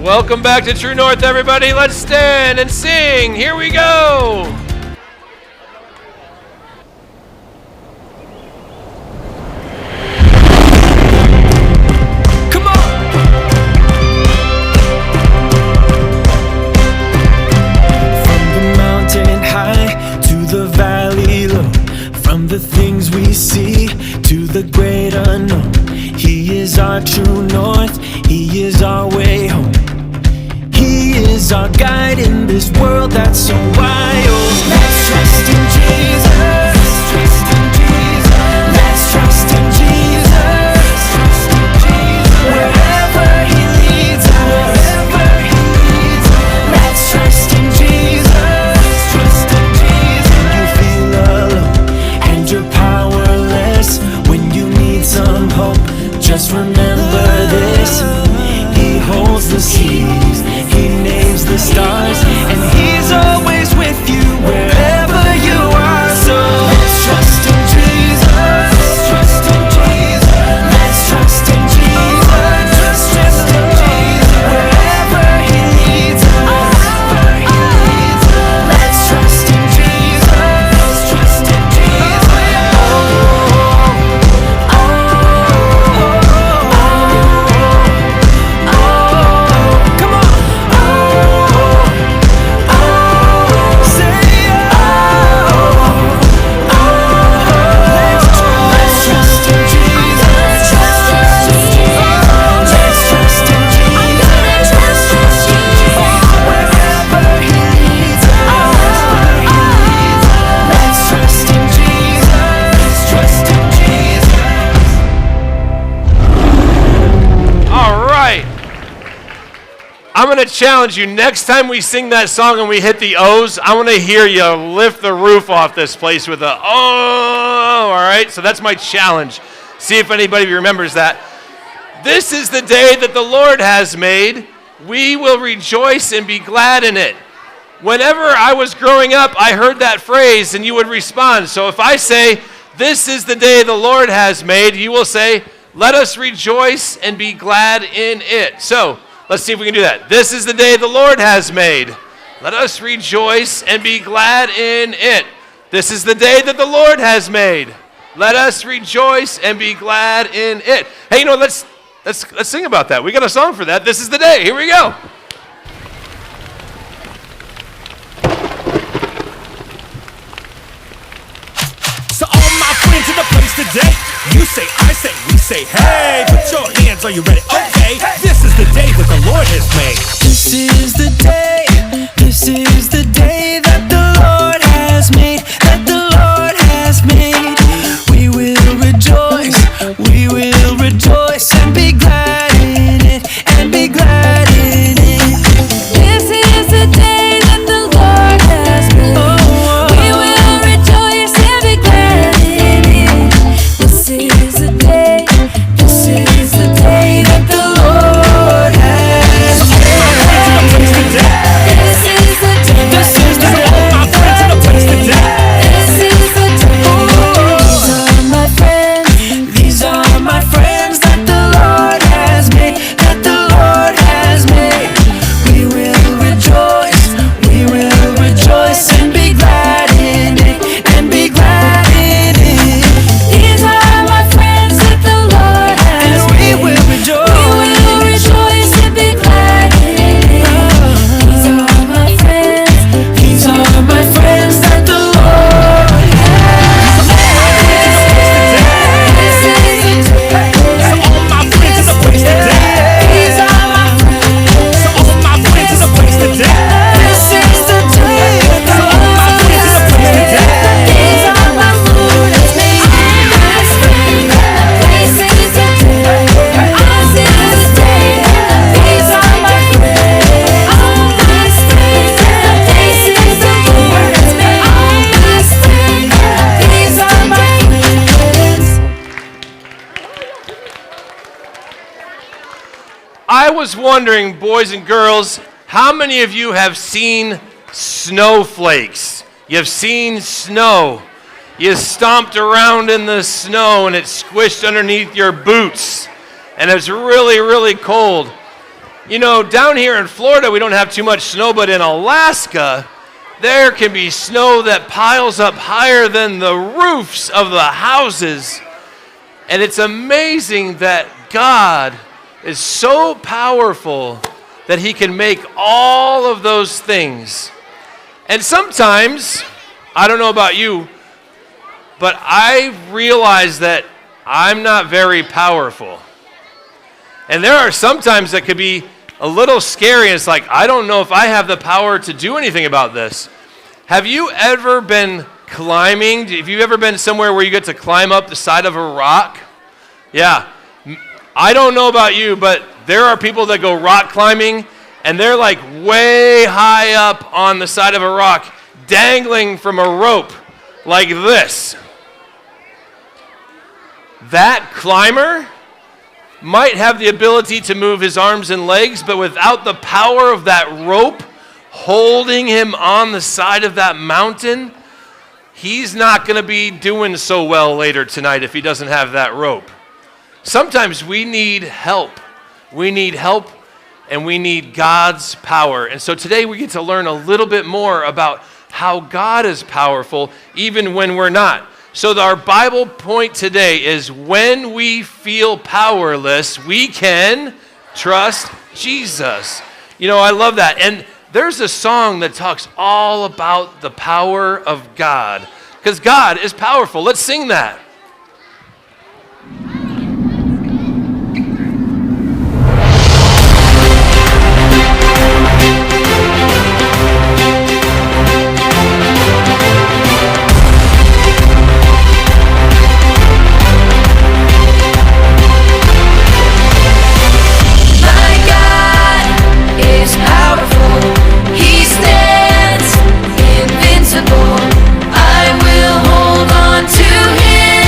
Welcome back to True North, everybody. Let's stand and sing. Here we go. Come on. From the mountain high to the valley low, from the things we see to the great unknown, He is our true north, He is our way home. He is our guide in this world that's so wild. Let's trust in Jesus. Trust in Jesus. Let's trust in Jesus. Trust in Jesus. Wherever He leads us. Wherever He leads us. Let's trust in Jesus. Trust in Jesus. When you feel alone and you're powerless, when you need some hope, just remember this: He holds the seas, He names the stars, and He's always with you wherever you are. So let's trust in Jesus. Trust in Jesus. Let's trust in Jesus. Trust in Jesus. Wherever He leads us. Let's trust in Jesus. Trust in Jesus. Come on. I'm going to challenge you, next time we sing that song and we hit the O's, I want to hear you lift the roof off this place with a oh, all right? So that's my challenge. See if anybody remembers that. This is the day that the Lord has made. We will rejoice and be glad in it. Whenever I was growing up, I heard that phrase and you would respond. So if I say, this is the day the Lord has made, you will say, let us rejoice and be glad in it. So let's see if we can do that. This is the day the Lord has made. Let us rejoice and be glad in it. This is the day that the Lord has made. Let us rejoice and be glad in it. Hey, you know, let's sing about that. We got a song for that. This is the day. Here we go. So all my friends in the place today, you say, I say, we say, hey, put your hands, are you ready? Okay, this is the day that the Lord has made. This is the day that the Lord has made, that the Lord has made. We will rejoice and be glad in it, and be glad in it. This is the day that the Lord has made. We will rejoice and be glad in it. This is the day that the Lord has made. This is the day. All my friends in the place today. This is the day. These are my friends that the Lord has made, that the Lord has made. We will rejoice and be glad in it, and be glad in it. These are my friends that the Lord has And we made. will We will rejoice and be glad in it. These are my friends. These are my friends that the Lord has made. This is the day. So all my friends in the place today. These are my friends. So all my friends in the place today. This is the day. So all my friends in the place today. These are my Lord has made. My strength. This is the day. This is the day. These are my friends. My strength. This is the Lord has made. My strength. These are my friends. I was wondering, boys and girls, how many of you have seen snowflakes? You've seen snow. You stomped around in the snow and it squished underneath your boots. And it's really, really cold. You know, down here in Florida, we don't have too much snow, but in Alaska, there can be snow that piles up higher than the roofs of the houses. And it's amazing that God is so powerful that he can make all of those things. And sometimes, I don't know about you, but I realize that I'm not very powerful. And there are some times that could be a little scary. It's like, I don't know if I have the power to do anything about this. Have you ever been climbing? Have you ever been somewhere where you get to climb up the side of a rock? Yeah. I don't know about you, but there are people that go rock climbing, and they're like way high up on the side of a rock, dangling from a rope like this. That climber might have the ability to move his arms and legs, but without the power of that rope holding him on the side of that mountain, he's not going to be doing so well later tonight if he doesn't have that rope. Sometimes we need help. We need help, and we need God's power. And so today we get to learn a little bit more about how God is powerful even when we're not. So our Bible point today is when we feel powerless, we can trust Jesus. You know, I love that. And there's a song that talks all about the power of God, because God is powerful. Let's sing that. I will hold on to him.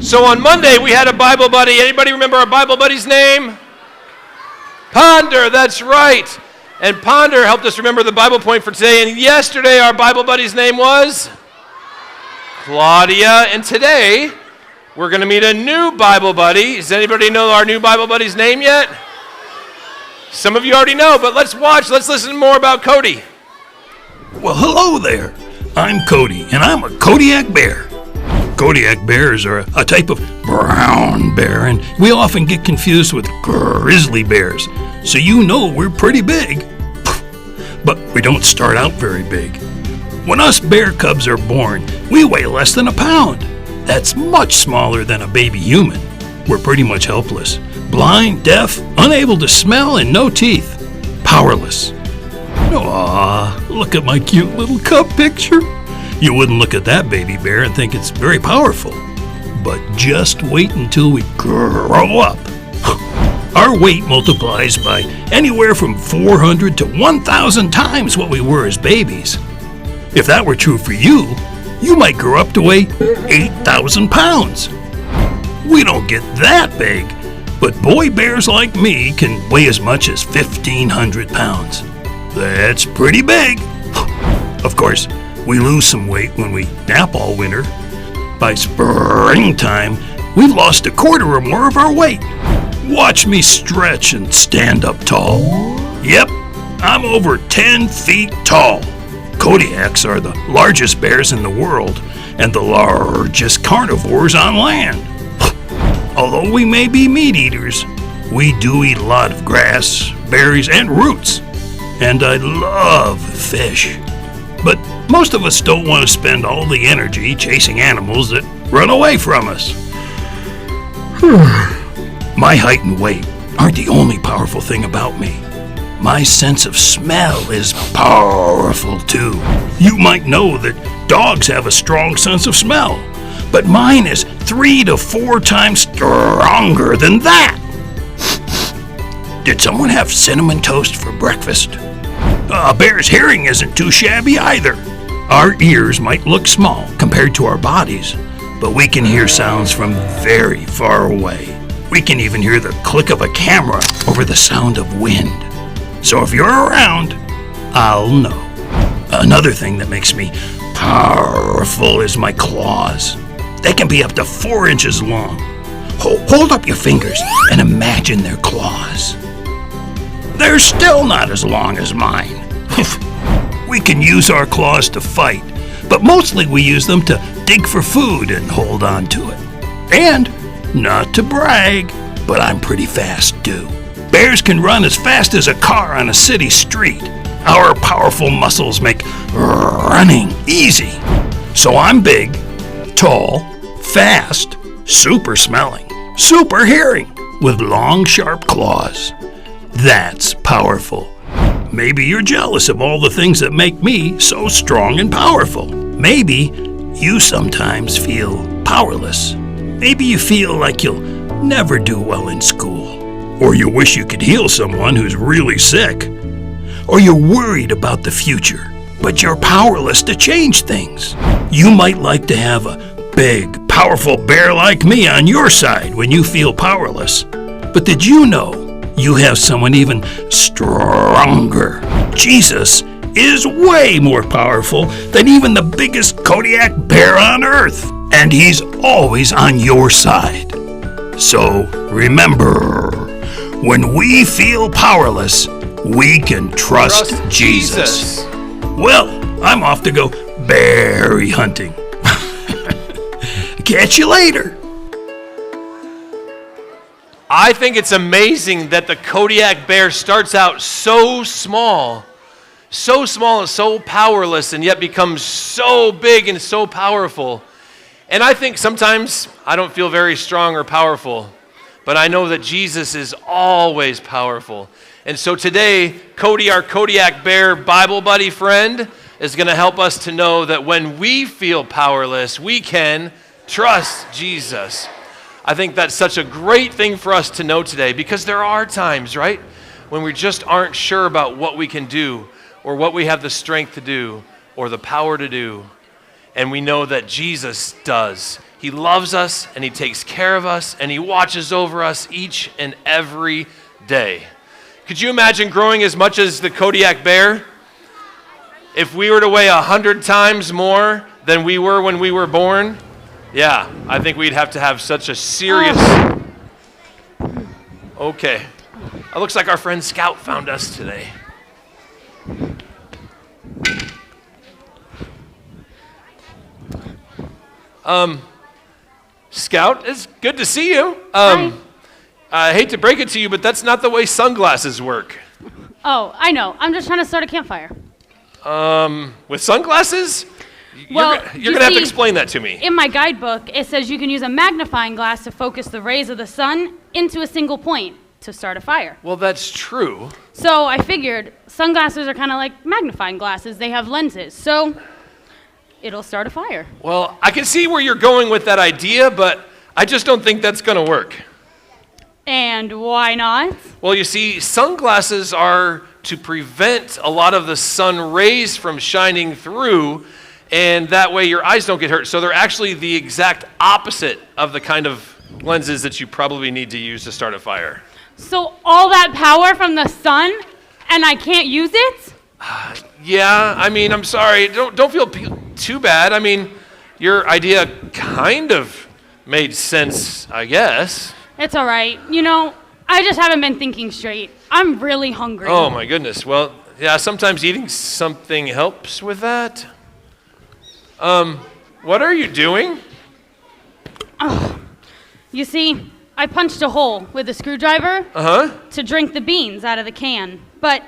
So on Monday, we had a Bible buddy. Anybody remember our Bible buddy's name? Ponder, that's right. And Ponder helped us remember the Bible point for today. And yesterday, our Bible buddy's name was Claudia. And today, we're going to meet a new Bible buddy. Does anybody know our new Bible buddy's name yet? Some of you already know, but let's listen more about Cody. Well, hello there. I'm Cody, and I'm a Kodiak bear. Kodiak bears are a type of brown bear, and we often get confused with grizzly bears. So you know we're pretty big. But we don't start out very big. When us bear cubs are born, we weigh less than a pound. That's much smaller than a baby human. We're pretty much helpless. Blind, deaf, unable to smell, and no teeth. Powerless. Aw, look at my cute little cub picture. You wouldn't look at that baby bear and think it's very powerful. But just wait until we grow up. Our weight multiplies by anywhere from 400 to 1,000 times what we were as babies. If that were true for you, you might grow up to weigh 8,000 pounds. We don't get that big, but boy bears like me can weigh as much as 1,500 pounds. That's pretty big. Of course, we lose some weight when we nap all winter. By springtime, we've lost a quarter or more of our weight. Watch me stretch and stand up tall. Yep, I'm over 10 feet tall. Kodiaks are the largest bears in the world and the largest carnivores on land. Although we may be meat eaters, we do eat a lot of grass, berries, and roots. And I love fish. But most of us don't want to spend all the energy chasing animals that run away from us. My height and weight aren't the only powerful thing about me. My sense of smell is powerful too. You might know that dogs have a strong sense of smell, but mine is 3 to 4 times stronger than that. Did someone have cinnamon toast for breakfast? A bear's hearing isn't too shabby either. Our ears might look small compared to our bodies, but we can hear sounds from very far away. We can even hear the click of a camera over the sound of wind. So if you're around, I'll know. Another thing that makes me powerful is my claws. They can be up to 4 inches long. Hold up your fingers and imagine their claws. They're still not as long as mine. We can use our claws to fight, but mostly we use them to dig for food and hold on to it. And, not to brag, but I'm pretty fast too. Bears can run as fast as a car on a city street. Our powerful muscles make running easy. So I'm big, tall, fast, super smelling, super hearing, with long, sharp claws. That's powerful. Maybe you're jealous of all the things that make me so strong and powerful. Maybe you sometimes feel powerless. Maybe you feel like you'll never do well in school. Or you wish you could heal someone who's really sick. Or you're worried about the future, but you're powerless to change things. You might like to have a big, powerful bear like me on your side when you feel powerless. But did you know you have someone even stronger? Jesus is way more powerful than even the biggest Kodiak bear on earth. And he's always on your side. So remember, when we feel powerless, we can trust Jesus. Well, I'm off to go berry hunting. Catch you later. I think it's amazing that the Kodiak bear starts out so small and so powerless, and yet becomes so big and so powerful. And I think sometimes I don't feel very strong or powerful, but I know that Jesus is always powerful. And so today, Cody, our Kodiak bear Bible buddy friend, is going to help us to know that when we feel powerless, we can trust Jesus. I think that's such a great thing for us to know today, because there are times, right, when we just aren't sure about what we can do, or what we have the strength to do, or the power to do. And we know that Jesus does. He loves us, and he takes care of us, and he watches over us each and every day. Could you imagine growing as much as the Kodiak bear? If we were to weigh 100 times more than we were when we were born, yeah, I think we'd have to have such a serious... Okay. It looks like our friend Scout found us today. Scout, it's good to see you. Hi. I hate to break it to you, but that's not the way sunglasses work. Oh, I know. I'm just trying to start a campfire. With sunglasses? Well, you're going to have to explain that to me. In my guidebook, it says you can use a magnifying glass to focus the rays of the sun into a single point to start a fire. Well, that's true. So I figured sunglasses are kind of like magnifying glasses. They have lenses, so it'll start a fire. Well, I can see where you're going with that idea, but I just don't think that's going to work. And why not? Well, you see, sunglasses are to prevent a lot of the sun rays from shining through, and that way your eyes don't get hurt. So they're actually the exact opposite of the kind of lenses that you probably need to use to start a fire. So all that power from the sun, and I can't use it? Yeah, I mean, I'm sorry. Don't feel too bad. I mean, your idea kind of made sense, I guess. It's all right. You know, I just haven't been thinking straight. I'm really hungry. Oh, my goodness. Well, yeah, sometimes eating something helps with that. What are you doing? You see, I punched a hole with a screwdriver to drink the beans out of the can, but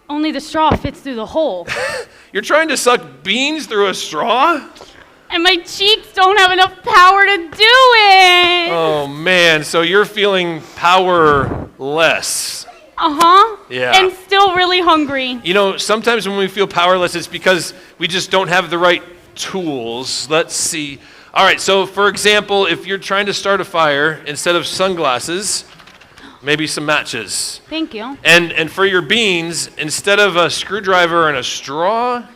only the straw fits through the hole. You're trying to suck beans through a straw? And my cheeks don't have enough power to do it. Oh, man. So you're feeling powerless. Uh-huh. Yeah. And still really hungry. You know, sometimes when we feel powerless, it's because we just don't have the right tools. Let's see. All right, so for example, if you're trying to start a fire, instead of sunglasses, maybe some matches. Thank you. And for your beans, instead of a screwdriver and a straw,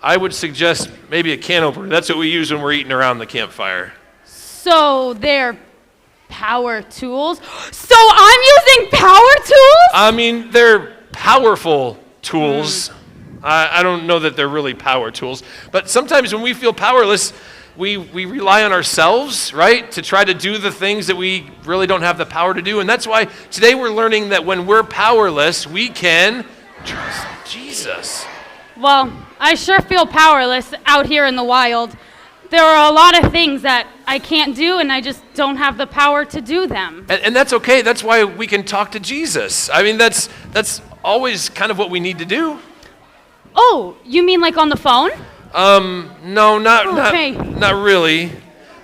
I would suggest maybe a can opener. That's what we use when we're eating around the campfire. So they're power tools? So I'm using power tools? I mean, they're powerful tools. I don't know that they're really power tools. But sometimes when we feel powerless, we rely on ourselves, right, to try to do the things that we really don't have the power to do. And that's why today we're learning that when we're powerless, we can trust Jesus. Well, I sure feel powerless out here in the wild. There are a lot of things that I can't do, and I just don't have the power to do them. And that's okay. That's why we can talk to Jesus. I mean, that's always kind of what we need to do. Oh, you mean like on the phone? No, Okay. not really.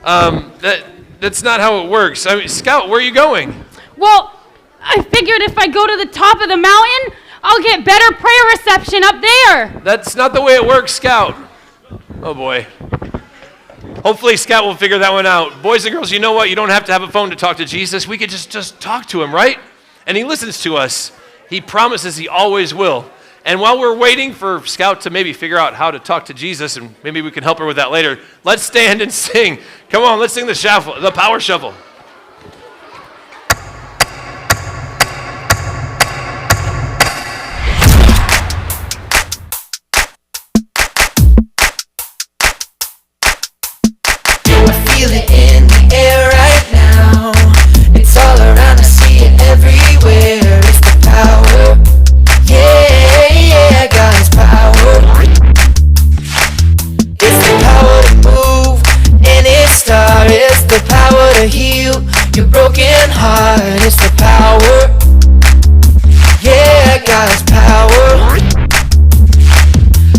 That's not how it works. I mean, Scout, where are you going? Well, I figured if I go to the top of the mountain, I'll get better prayer reception up there. That's not the way it works, Scout. Oh, boy. Hopefully, Scout will figure that one out. Boys and girls, you know what? You don't have to have a phone to talk to Jesus. We could just talk to him, right? And he listens to us. He promises he always will. And while we're waiting for Scout to maybe figure out how to talk to Jesus, and maybe we can help her with that later, let's stand and sing. Come on, let's sing the power shuffle. Feel it in the air right now. It's all around, I see it everywhere. It's the power, yeah, God's power. It's the power to move any star. It's the power to heal your broken heart. It's the power, yeah, God's power.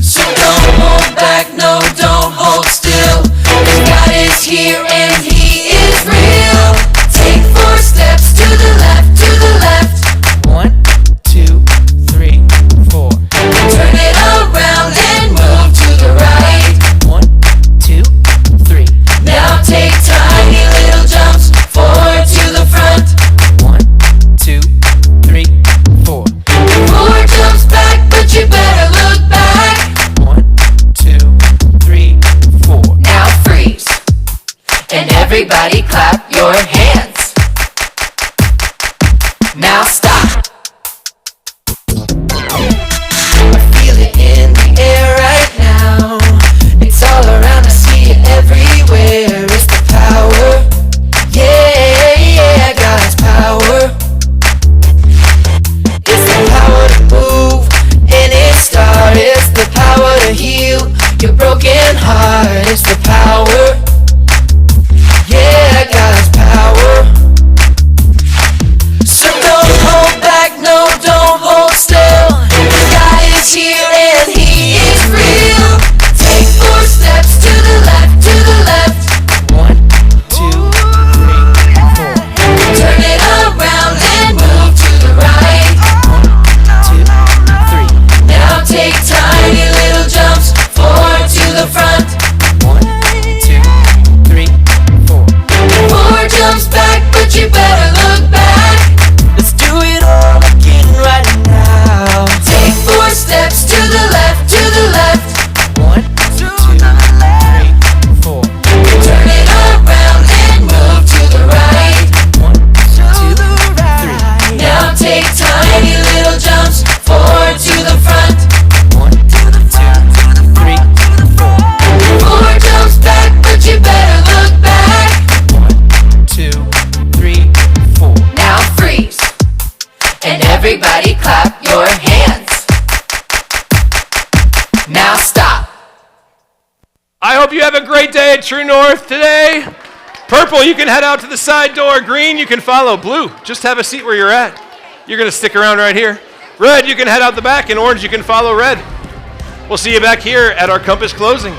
So don't hold back, no, don't hold still. God is here and he is real. Take 4 steps to the left, to the left. 1, 2, 3, 4. Turn it around and move to the right. 1, 2, 3. Now take tiny little jumps forward to the front. 1, Now stop. I feel it in the air right now. It's all around, I see it everywhere. It's the power. Yeah, God's power. It's the power to move any star. It's the power to heal your broken heart. It's the power. Yeah, God's power. So don't hold back, no, don't hold still. God is here and He is real. Take 4 steps to the left, to the left. 1, 2, 3, 4. Turn it around and move to the right. 1, 2, 3. Now take tiny little jumps forward to the front. 1, 2, 3, 4. 4 jumps back, but you better look back. Let's do it all again right now. Take 4 steps to the left, to the left. 1, 2, 3, 4. Turn it around and move to the right. 1, 2, 3. Now take tiny little jumps forward to the front. 1, 2, 3, 4. 4 jumps back, but you better look back. 1, 2, 3, 4. Now freeze. And everybody clap your hands. Now stop. I hope you have a great day at True North today. Purple, you can head out to the side door. Green, you can follow. Blue, just have a seat where you're at. You're going to stick around right here. Red, you can head out the back. And orange, you can follow red. We'll see you back here at our compass closing.